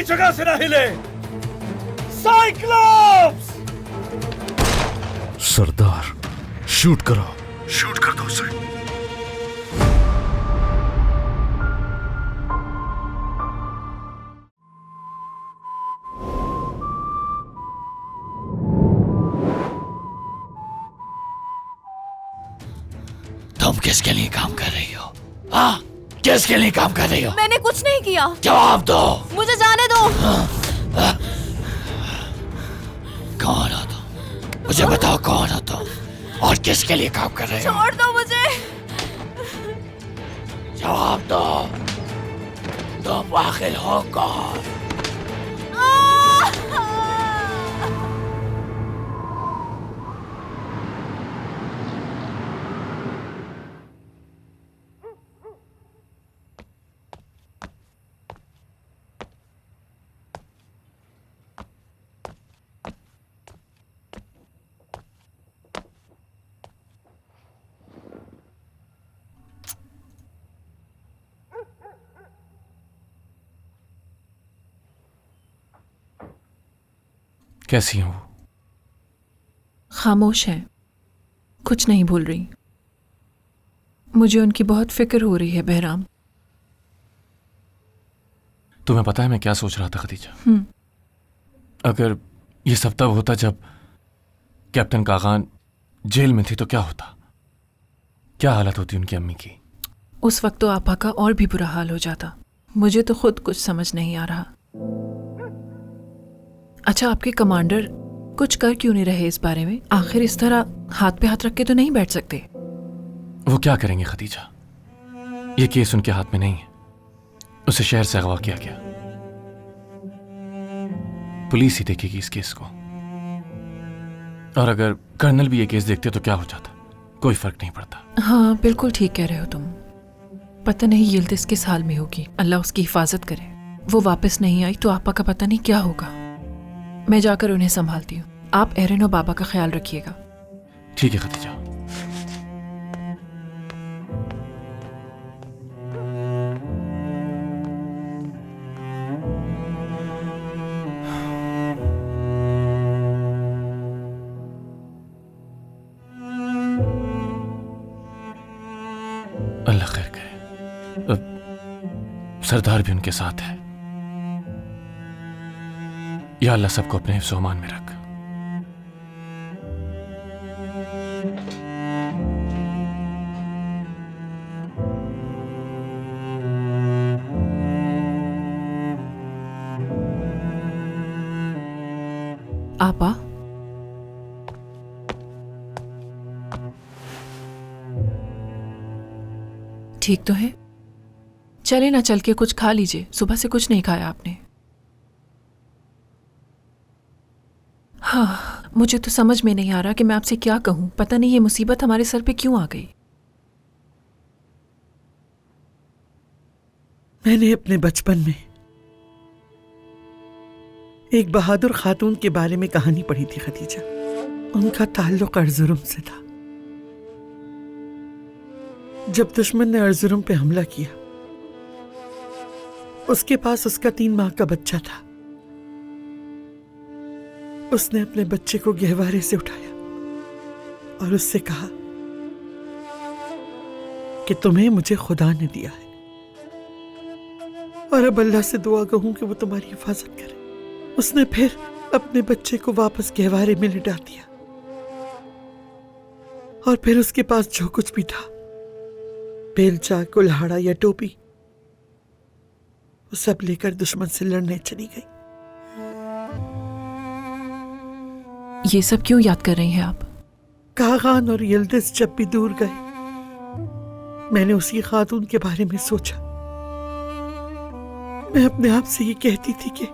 कोई जगह से ना हिले। साइक्लोप्स! सरदार, शूट करो, शूट कर दो उसे। तुम किसके लिए काम कर रही हो? हाँ, किसके लिए काम कर रही हो? मैंने कुछ नहीं किया। जवाब दो। मुझे जाने दो। कौन हो तुम? मुझे बताओ कौन हो तुम और किसके लिए काम कर रहे हो? छोड़ दो मुझे। जवाब दो। तुम आखिर हो कौन? कैसी हो? खामोश है, कुछ नहीं बोल रही। मुझे उनकी बहुत फिक्र हो रही है बहराम। तुम्हें पता है मैं क्या सोच रहा था खदीजा? अगर ये सब तब होता जब कैप्टन कागान जेल में थी तो क्या होता? क्या हालत होती उनकी अम्मी की? उस वक्त तो आपा का और भी बुरा हाल हो जाता। मुझे तो खुद कुछ समझ नहीं आ रहा। अच्छा, आपके कमांडर कुछ कर क्यों नहीं रहे इस बारे में? आखिर इस तरह हाथ पे हाथ रख के तो नहीं बैठ सकते। वो क्या करेंगे खदीजा? ये केस उनके हाथ में नहीं है। उसे शहर से अगवा किया गया। पुलिस ही देखेगी इस केस को। और अगर कर्नल भी ये केस देखते तो क्या हो जाता? कोई फर्क नहीं पड़ता। हाँ, बिल्कुल ठीक कह रहे हो तुम। पता नहीं यिल्दिज़ किस हाल में होगी। अल्लाह उसकी हिफाजत करे। वो वापस नहीं आई तो आपा का पता नहीं क्या होगा। मैं जाकर उन्हें संभालती हूँ। आप एरन और बाबा का ख्याल रखिएगा। ठीक है खदीजा। अल्लाह खैर करे। सरदार भी उनके साथ है। या अल्लाह सबको अपने हिफ्ज़-ओ अमान में रख। आपा, ठीक तो है? चले ना, चल के कुछ खा लीजिए। सुबह से कुछ नहीं खाया आपने। हाँ, मुझे तो समझ में नहीं आ रहा कि मैं आपसे क्या कहूं। पता नहीं ये मुसीबत हमारे सर पे क्यों आ गई। मैंने अपने बचपन में एक बहादुर खातून के बारे में कहानी पढ़ी थी खदीजा। उनका ताल्लुक अर्जुरुम से था। जब दुश्मन ने अर्जुरुम पे हमला किया, उसके पास उसका 3 माह का बच्चा था। उसने अपने बच्चे को गहवारे से उठाया और उससे कहा कि तुम्हें मुझे खुदा ने दिया है और अब अल्लाह से दुआ कहूं कि वो तुम्हारी हिफाजत करे। उसने फिर अपने बच्चे को वापस गहवारे में लिटा दिया और फिर उसके पास जो कुछ भी था, बेलचा, कुल्हाड़ा या टोपी, वो सब लेकर दुश्मन से लड़ने चली गई। ये सब क्यों याद कर रही हैं आप? कागान और यिल्दिज़ जब भी दूर गए, मैंने उसी खातून के बारे में सोचा। मैं अपने आप से ये कहती थी कि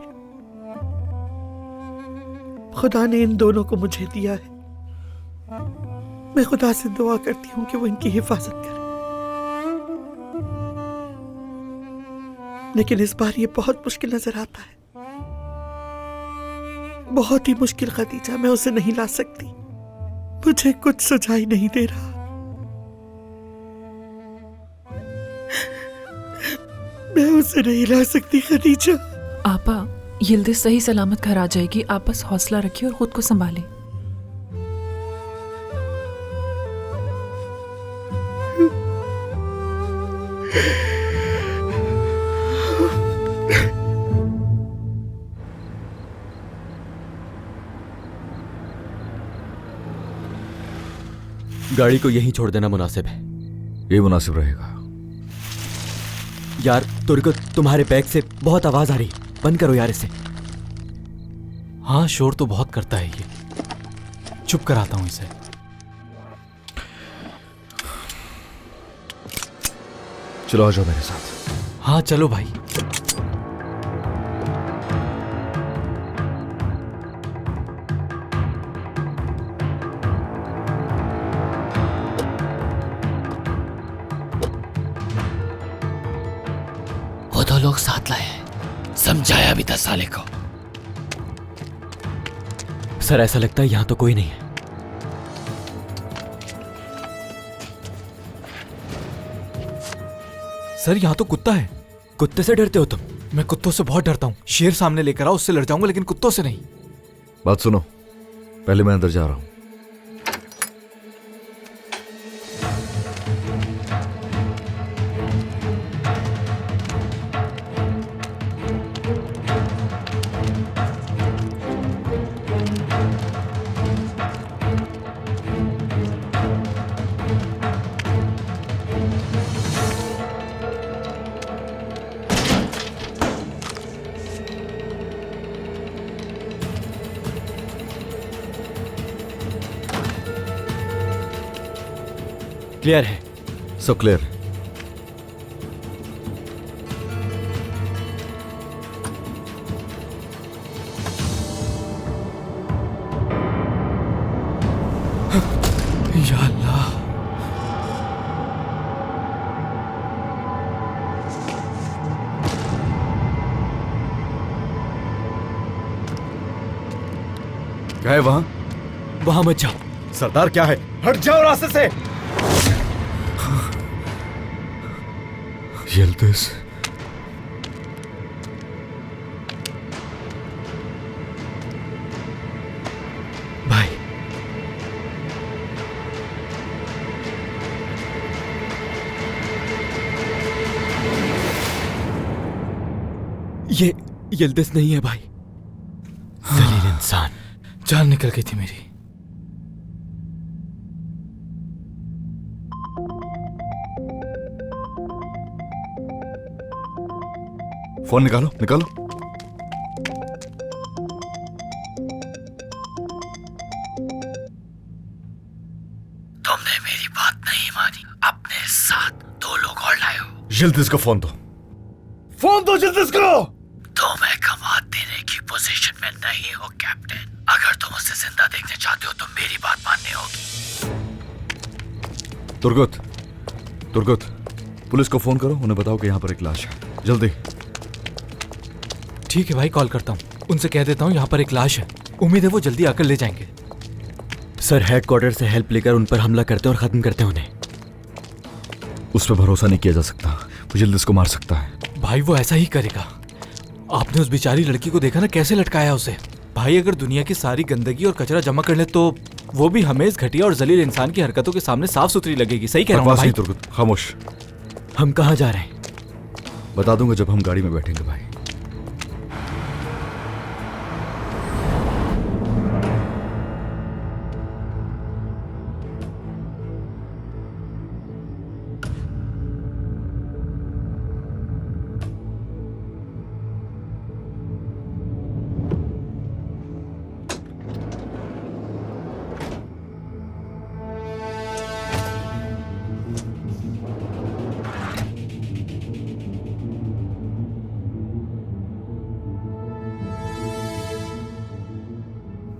खुदा ने इन दोनों को मुझे दिया है। मैं खुदा से दुआ करती हूँ कि वो इनकी हिफाजत करे। लेकिन इस बार ये बहुत मुश्किल नजर आता है, बहुत ही मुश्किल खदीजा। मैं उसे नहीं ला सकती। मुझे कुछ सुझाई नहीं दे रहा। मैं उसे नहीं ला सकती खदीजा। आपा, यिल्दिज सही सलामत घर आ जाएगी, आप बस हौसला रखिए और खुद को संभालें। गाड़ी को यहीं छोड़ देना मुनासिब है। ये मुनासिब रहेगा। यार तुर्को, तुम्हारे बैग से बहुत आवाज आ रही है, बंद करो यार इसे। हाँ, शोर तो बहुत करता है ये, चुप कराता हूं इसे। चलो आ जाओ मेरे साथ। हाँ चलो भाई। वो दो लोग साथ लाए हैं, समझाया भी था साले को। सर ऐसा लगता है यहां तो कोई नहीं है। सर यहाँ तो कुत्ता है। कुत्ते से डरते हो तुम? मैं कुत्तों से बहुत डरता हूँ। शेर सामने लेकर आओ, उससे लड़ जाऊंगा, लेकिन कुत्तों से नहीं। बात सुनो, पहले मैं अंदर जा रहा हूं। क्लियर है? सब क्लियर। या अल्लाह। क्या है वहां? वहां मत जाओ। सरदार क्या है? हट जाओ रास्ते से। यिल्दिज, भाई ये यिल्दिज नहीं है भाई। जलील इंसान। जान निकल गई थी मेरी। फोन निकालो निकालो। तुमने मेरी बात नहीं मानी, अपने साथ दो लोग और लाए हो। यिल्दिज को फोन दो। फोन दो यिल्दिज को। तुम्हें कमात देने की पोजीशन में नहीं हो कैप्टन। अगर तुम उसे जिंदा देखना चाहते हो तो मेरी बात माननी होगी। तुर्गुत, तुर्गुत, पुलिस को फोन करो, उन्हें बताओ कि यहाँ पर एक लाश है, जल्दी। ठीक है भाई, कॉल करता हूँ, उनसे कह देता हूँ यहाँ पर एक लाश है। उम्मीद है वो जल्दी आकर ले जाएंगे। सर हेडक्वार्टर से हेल्प लेकर उन पर हमला करते और खत्म करते हैं उन्हें। उस पर भरोसा नहीं किया जा सकता, वो यिल्दिज को मार सकता है। भाई वो ऐसा ही करेगा। आपने उस बेचारी लड़की को देखा ना, कैसे लटकाया उसे। भाई अगर दुनिया की सारी गंदगी और कचरा जमा कर ले तो वो भी हमें इस घटिया और जलील इंसान की हरकतों के सामने साफ सुथरी लगेगी। सही कह रहा हूँ भाई? तुर्गुत खामोश। हम कहाँ जा रहे हैं? बता दूंगा जब हम गाड़ी में बैठेंगे भाई।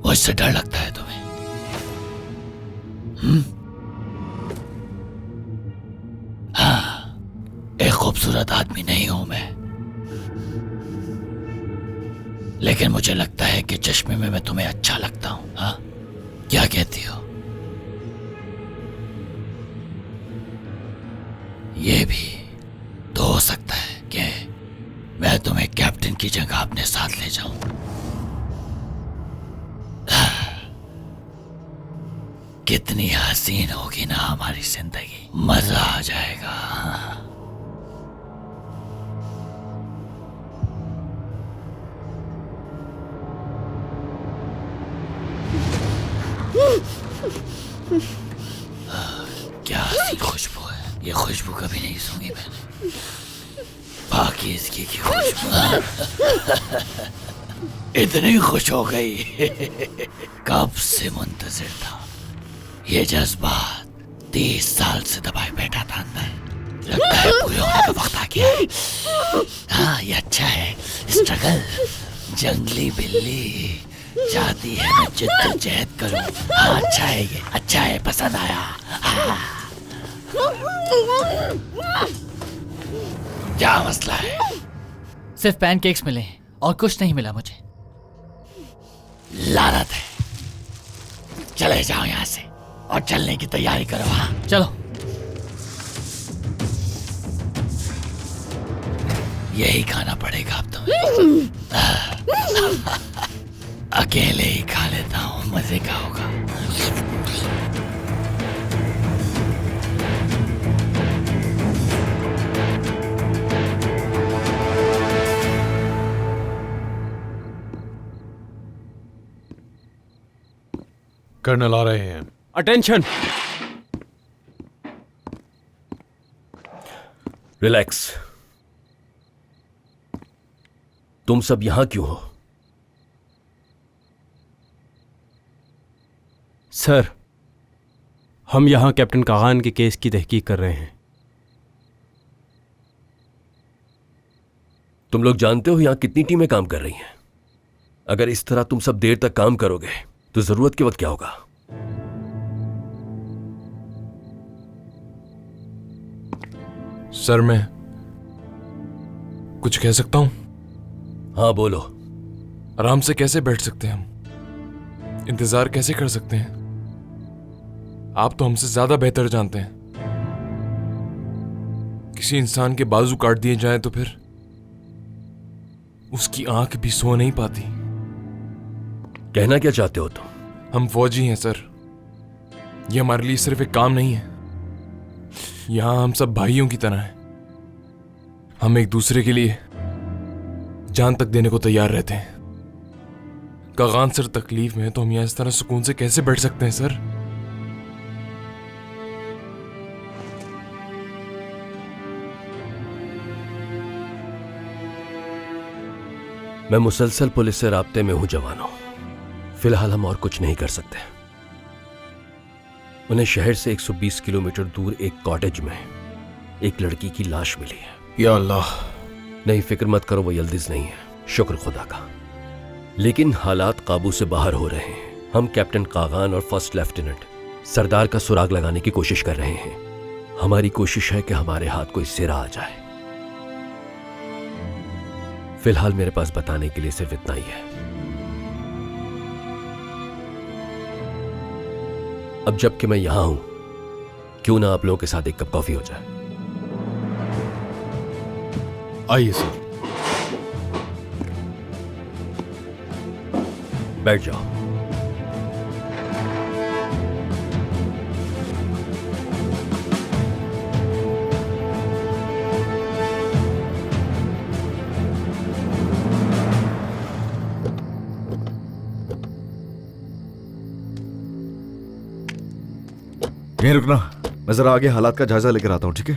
मुझसे डर लगता है तुम्हें? हाँ, एक खूबसूरत आदमी नहीं हूं मैं, लेकिन मुझे लगता है कि चश्मे में मैं तुम्हें अच्छा लगता हूं। हाँ, क्या कहती हो? ये भी तो हो सकता है कि मैं तुम्हें कैप्टन की की जगह अपने साथ ले जाऊं। कितनी हसीन होगी ना हमारी जिंदगी, मजा आ जाएगा। क्या हसी खुशबू है, ये खुशबू कभी नहीं सूंघी मैंने। बाकी इसकी की खुशबू इतनी खुश हो गई। कब से मुंतजिर था, ये जज्बात 30 साल से दबाए बैठा था अंदर। लगता है पूरे होने का वक्त आ गया है। हाँ, ये अच्छा है। स्ट्रगल, जंगली बिल्ली चाहती है मैं जिद्दोजहद करूं। हाँ, अच्छा है, ये अच्छा है, पसंद आया। हाँ। क्या मसला है? सिर्फ पैनकेक्स मिले और कुछ नहीं मिला मुझे। लानत है। चले जाओ यहाँ से और चलने की तैयारी करो। हाँ, चलो। यही खाना पड़ेगा अब तुम्हें। अकेले ही खा लेता हूँ, मजे का होगा। कर्नल आ रहे हैं। अटेंशन। रिलैक्स। तुम सब यहां क्यों हो? सर, हम यहाँ कैप्टन कागान के केस की तहकीक कर रहे हैं। तुम लोग जानते हो यहां कितनी टीमें काम कर रही हैं? अगर इस तरह तुम सब देर तक काम करोगे तो जरूरत के वक्त क्या होगा? सर, मैं कुछ कह सकता हूं? हाँ, बोलो। आराम से कैसे बैठ सकते हैं हम? इंतजार कैसे कर सकते हैं? आप तो हमसे ज्यादा बेहतर जानते हैं। किसी इंसान के बाजू काट दिए जाएं तो फिर उसकी आंख भी सो नहीं पाती। कहना क्या चाहते हो तुम? हम फौजी हैं सर। ये हमारे लिए सिर्फ एक काम नहीं है। यहां हम सब भाइयों की तरह हैं। हम एक दूसरे के लिए जान तक देने को तैयार रहते हैं। कागान सर तकलीफ में है तो हम यहां इस तरह सुकून से कैसे बैठ सकते हैं सर? मैं मुसलसल पुलिस से राब्ते में हूं जवानों। फिलहाल हम और कुछ नहीं कर सकते। उन्हें शहर से 120 किलोमीटर दूर एक कॉटेज में एक लड़की की लाश मिली है। या अल्लाह। नहीं, फिक्र मत करो, वो यल्दिज नहीं है, शुक्र खुदा का। लेकिन हालात काबू से बाहर हो रहे हैं। हम कैप्टन कागान और फर्स्ट लेफ्टिनेंट सरदार का सुराग लगाने की कोशिश कर रहे हैं। हमारी कोशिश है कि हमारे हाथ कोई सिरा आ जाए। फिलहाल मेरे पास बताने के लिए सिर्फ इतना ही है। अब जबकि मैं यहां हूं, क्यों ना आप लोगों के साथ एक कप कॉफी हो जाए? आइए सर। बैठ जाओ। यहीं रुकना, मैं जरा आगे हालात का जायजा लेकर आता हूं, ठीक है?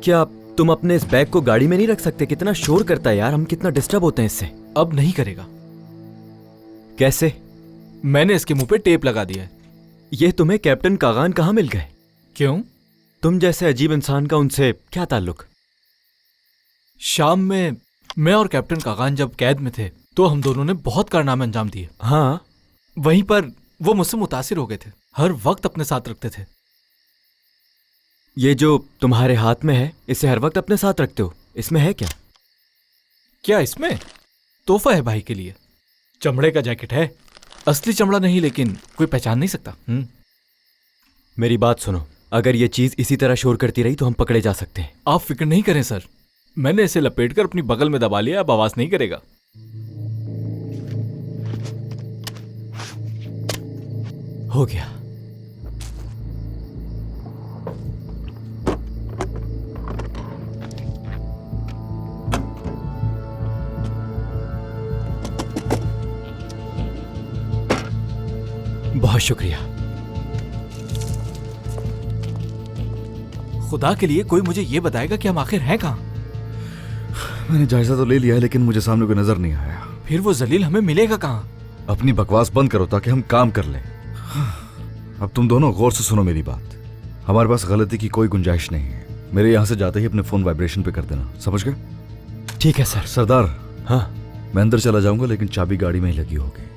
क्या तुम अपने इस बैग को गाड़ी में नहीं रख सकते? कितना शोर करता है यार, हम कितना डिस्टर्ब होते हैं इससे। अब नहीं करेगा। कैसे? मैंने इसके मुंह पे टेप लगा दिया है। ये तुम्हें कैप्टन कागान कहाँ मिल गए? क्यों? तुम जैसे अजीब इंसान का उनसे क्या ताल्लुक? शाम में मैं और कैप्टन कागान जब कैद में थे तो हम दोनों ने बहुत कारनामे अंजाम दिए। हाँ, वहीं पर वो मुझसे मुतासिर हो गए थे, हर वक्त अपने साथ रखते थे। ये जो तुम्हारे हाथ में है, इसे हर वक्त अपने साथ रखते हो, इसमें है क्या? क्या इसमें? तोहफा है भाई के लिए। चमड़े का जैकेट है, असली चमड़ा नहीं, लेकिन कोई पहचान नहीं सकता। मेरी बात सुनो, अगर ये चीज इसी तरह शोर करती रही तो हम पकड़े जा सकते हैं। आप फिक्र नहीं करें सर, मैंने इसे लपेटकर अपनी बगल में दबा लिया, अब आवाज नहीं करेगा। हो गया। बहुत शुक्रिया। खुदा के लिए कोई मुझे ये बताएगा कि हम आखिर हैं कहाँ? मैंने जायजा तो ले लिया है, लेकिन मुझे सामने कोई नजर नहीं आया। फिर वो जलील हमें मिलेगा कहाँ? अपनी बकवास बंद करो ताकि हम काम कर लें। अब तुम दोनों गौर से सुनो मेरी बात। हमारे पास गलती की कोई गुंजाइश नहीं है। मेरे यहाँ से जाते ही अपने फोन वाइब्रेशन पे कर देना, समझ गए? ठीक है सर। सरदार, हाँ, मैं अंदर चला जाऊंगा, लेकिन चाबी गाड़ी में ही लगी होगी।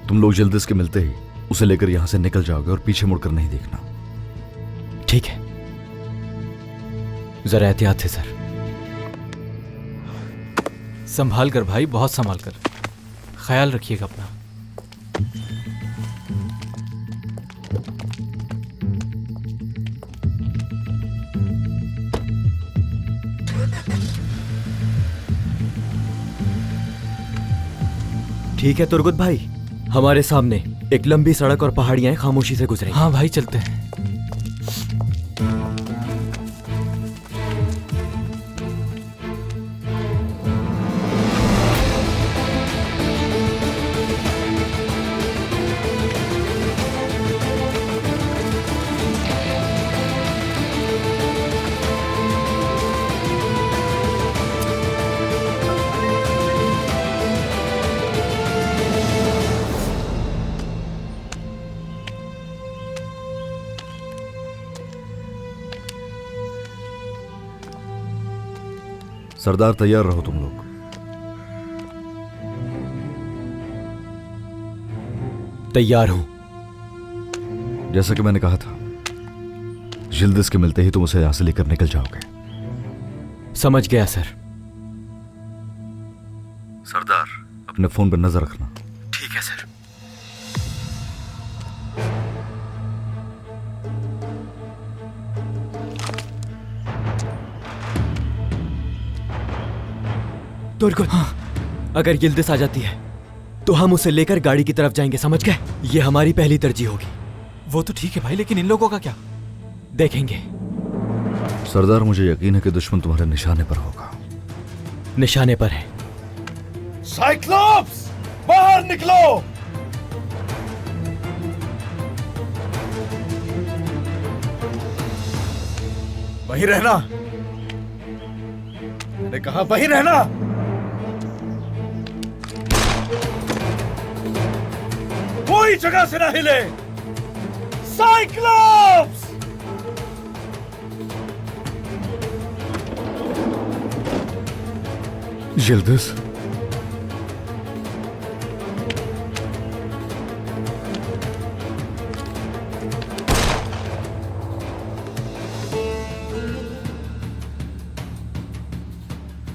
तुम लोग जल्दी इसके मिलते ही उसे लेकर यहाँ से निकल जाओगे और पीछे मुड़कर नहीं देखना। ठीक है, जरा एहतियात से सर। संभाल कर भाई, बहुत संभाल कर। ख्याल रखिएगा अपना। ठीक है तुर्गुत भाई, हमारे सामने एक लंबी सड़क और पहाड़ियां खामोशी से गुजरेंगी। हाँ भाई, चलते हैं। सरदार, तैयार रहो तुम लोग। तैयार हूं। जैसा कि मैंने कहा था, जिल्दिस के मिलते ही तुम उसे यहां से लेकर निकल जाओगे। समझ गया सर। सरदार, अपने फोन पर नजर रखना। ठीक है सर। तुर्गुत, अगर यिल्दिस आ जाती है तो हम उसे लेकर गाड़ी की तरफ जाएंगे, समझ गए? ये हमारी पहली तरजीह होगी। वो तो ठीक है भाई, लेकिन इन लोगों का क्या? देखेंगे। सरदार, मुझे यकीन है कि दुश्मन तुम्हारे निशाने पर होगा। निशाने पर है। साइक्लोप्स, बाहर निकलो! वहीं रहना। मैंने कहा वहीं रहना। कोई जगह से ना हिले। साइक्लोप्स! यिल्दिस,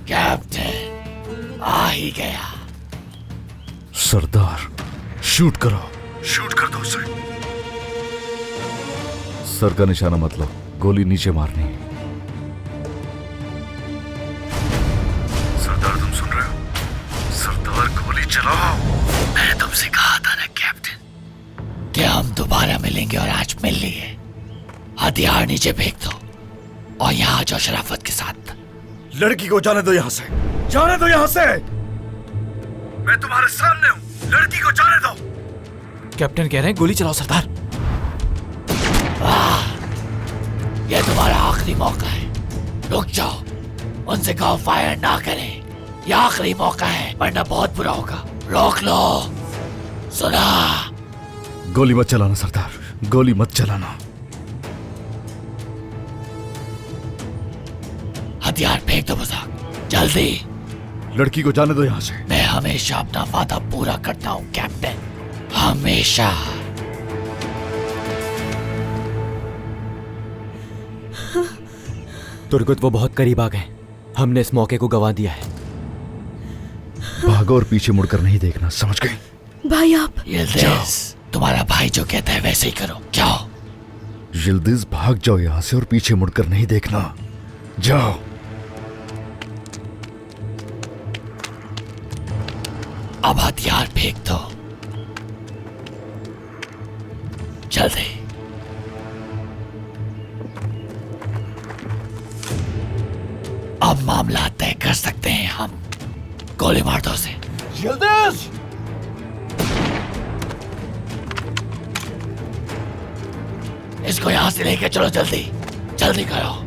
कैप्टन आ ही गया। सरदार, शूट करो। शूट कर दो उसे। सर का निशाना मत लो, गोली नीचे मारनी है। सरदार, तुम सुन रहे हो? सरदार, गोली चलाओ। मैंने तुमसे कहा था ना कैप्टन कि हम दोबारा मिलेंगे, और आज मिल लिए। हथियार नीचे फेंक दो और यहाँ जो शराफत के साथ। लड़की को जाने दो यहां से। जाने दो यहां से। मैं तुम्हारे सामने हूं। लड़की को जाने दो। कैप्टन कह रहे हैं गोली चलाओ सरदार। यह तुम्हारा आखिरी मौका है, रुक जाओ। उनसे कहो फायर ना करें, यह आखिरी मौका है, वरना बहुत बुरा होगा। रोक लो। सुना? गोली मत चलाना सरदार, गोली मत चलाना। हथियार फेंक दो बुज़ुर्ग, जल्दी। लड़की को जाने दो यहां से। मैं हमेशा अपना वादा पूरा करता हूं कैप्टन, हमेशा। तुर्गुत, वो बहुत करीब आ गए। हमने इस मौके को गंवा दिया है। भागो और पीछे मुड़कर नहीं देखना, समझ गए? भाई आप यिल्दिज, तुम्हारा भाई जो कहता है वैसे ही करो, जाओ। यिल्दिज भाग जाओ यहाँ से और पीछे मुड़कर नहीं देखना। जाओ। अब हथियार फेंक दो, जल्दी। अब मामला तय कर सकते हैं हम। गोली मार दो उसे। यिल्दिज! इसको यहां से लेके चलो, जल्दी जल्दी करो।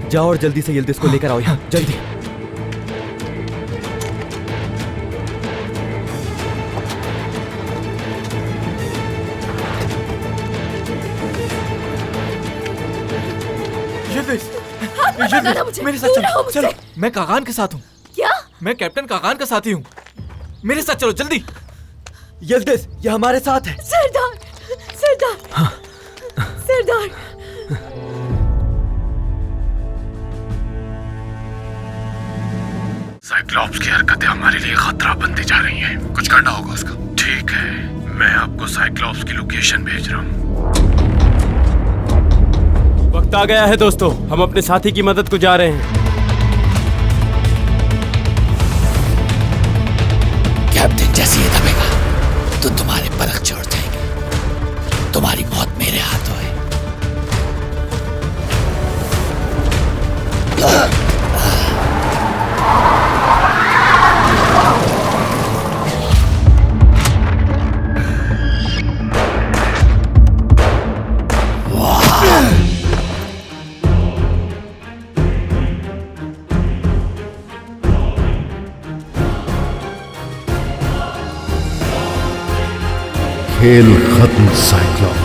जाओ और जल्दी से यिल्दिज को लेकर आओ यहाँ, जल्दी। मेरे साथ चलो, चलो। मैं कागान के साथ हूँ। क्या? मैं कैप्टन कागान का साथी हूँ। मेरे साथ चलो जल्दी। यिल्दिज, ये हमारे साथ है। सरदार, सरदार, सरदार। साइक्लॉप्स की हरकतें हमारे लिए खतरा बनती जा रही हैं। कुछ करना होगा उसका। ठीक है, मैं आपको साइक्लॉप्स की लोकेशन भेज रहा हूँ। वक्त आ गया है दोस्तों, हम अपने साथी की मदद को जा रहे हैं। कैप्टन जैसे ये दबेगा तो तुम्हारे परख छोड़ जाएंगे। तुम्हारी मौत मेरे हाथों है। खेल खत्म साइक्लॉप्स।